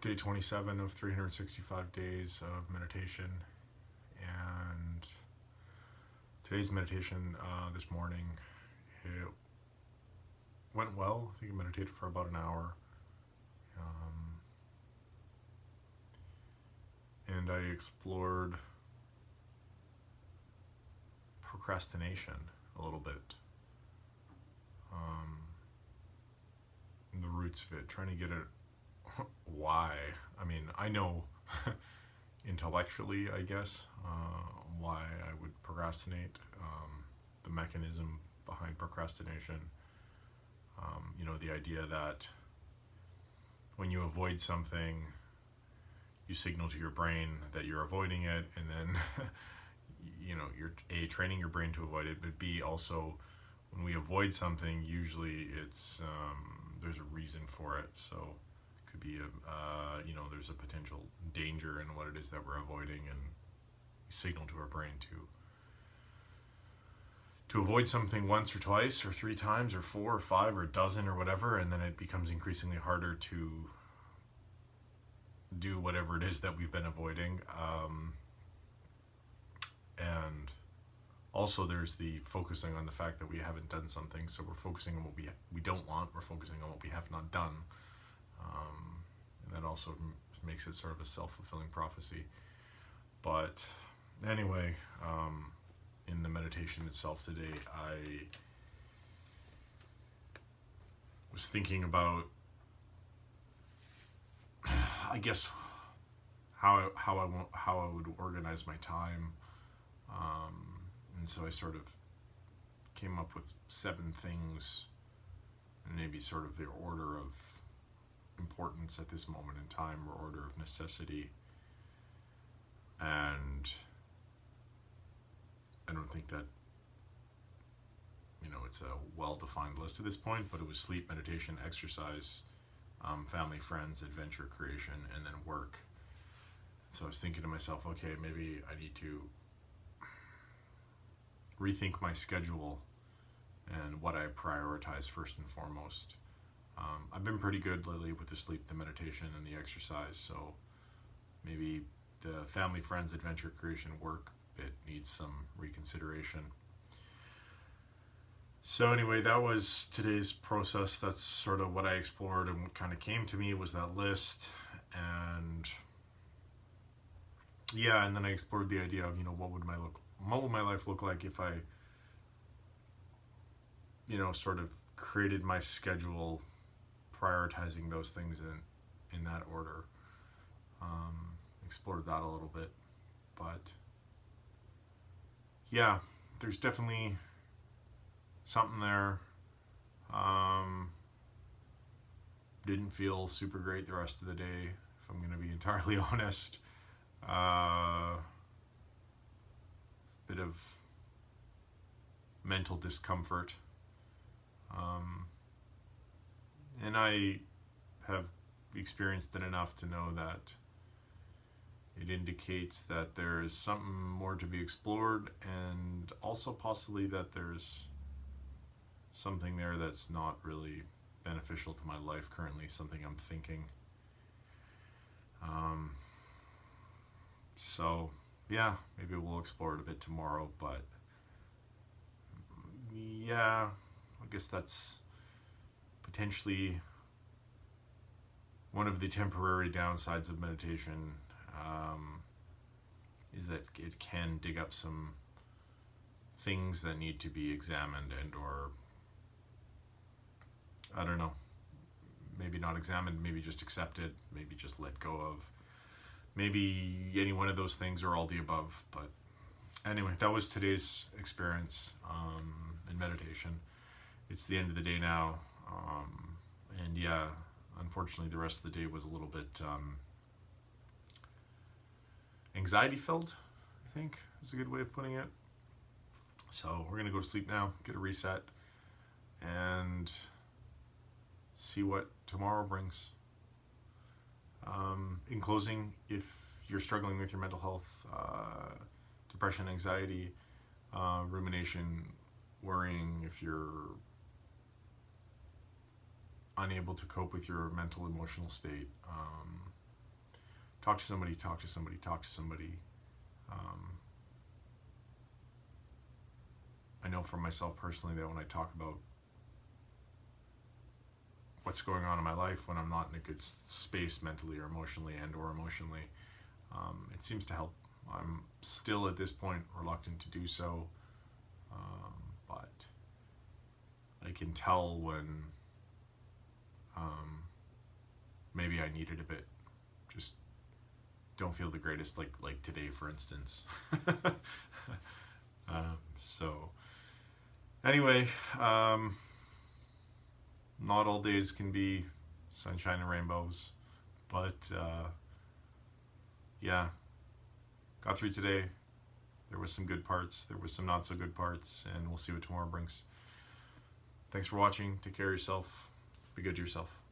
day 27 of 365 days of meditation, and today's meditation this morning, it went well. I think I meditated for about an hour, and I explored procrastination a little bit, and the roots of it, trying to get at why. I mean, I know intellectually, I guess, why I would procrastinate, the mechanism behind procrastination. The idea that when you avoid something, you signal to your brain that you're avoiding it, and then you're A, training your brain to avoid it, but B, also when we avoid something, usually it's there's a reason for it. So it could be there's a potential danger in what it is that we're avoiding, and we signal to our brain to avoid something once or twice or three times or four or five or a dozen or whatever, and then it becomes increasingly harder to do whatever it is that we've been avoiding. And also there's the focusing on the fact that we haven't done something, so we're focusing on what we don't want, we're focusing on what we have not done. And that also makes it sort of a self-fulfilling prophecy. But anyway, in the meditation itself today, I was thinking about, I guess, how I would organize my time, and so I sort of came up with 7 things, and maybe sort of the order of importance at this moment in time, or order of necessity. And I don't think that it's a well-defined list at this point, but it was sleep, meditation, exercise, family, friends, adventure, creation, and then work. So I was thinking to myself, okay, maybe I need to rethink my schedule and what I prioritize first and foremost. I've been pretty good lately with the sleep, the meditation, and the exercise, so maybe the family, friends, adventure, creation, work bit needs some reconsideration. So anyway, that was today's process. That's sort of what I explored, and what kind of came to me was that list. And yeah, and then I explored the idea of, what would my life look like if I sort of created my schedule prioritizing those things in that order. Explored that a little bit, but yeah, there's definitely something there. Didn't feel super great the rest of the day, if I'm going to be entirely honest. Bit of mental discomfort. And I have experienced it enough to know that it indicates that there is something more to be explored, and also possibly that there's something there that's not really beneficial to my life currently, something I'm thinking. So yeah, maybe we'll explore it a bit tomorrow, but yeah, I guess that's potentially one of the temporary downsides of meditation, is that it can dig up some things that need to be examined, and or I don't know, maybe not examined, maybe just accepted, maybe just let go of, maybe any one of those things, or all the above. But anyway, that was today's experience in meditation. It's the end of the day now, and yeah, unfortunately the rest of the day was a little bit anxiety filled, I think is a good way of putting it. So we're gonna go to sleep now, get a reset, and see what tomorrow brings. In closing, if you're struggling with your mental health, depression, anxiety, rumination, worrying, if you're unable to cope with your mental emotional state, talk to somebody, talk to somebody, talk to somebody. I know for myself personally that when I talk about what's going on in my life, when I'm not in a good space mentally or emotionally it seems to help. I'm still at this point reluctant to do so, but I can tell when maybe I need it a bit. Just don't feel the greatest, like today, for instance. So anyway, not all days can be sunshine and rainbows, but yeah, got through today. There was some good parts, there was some not so good parts, and we'll see what tomorrow brings. Thanks for watching. Take care of yourself. Be good to yourself.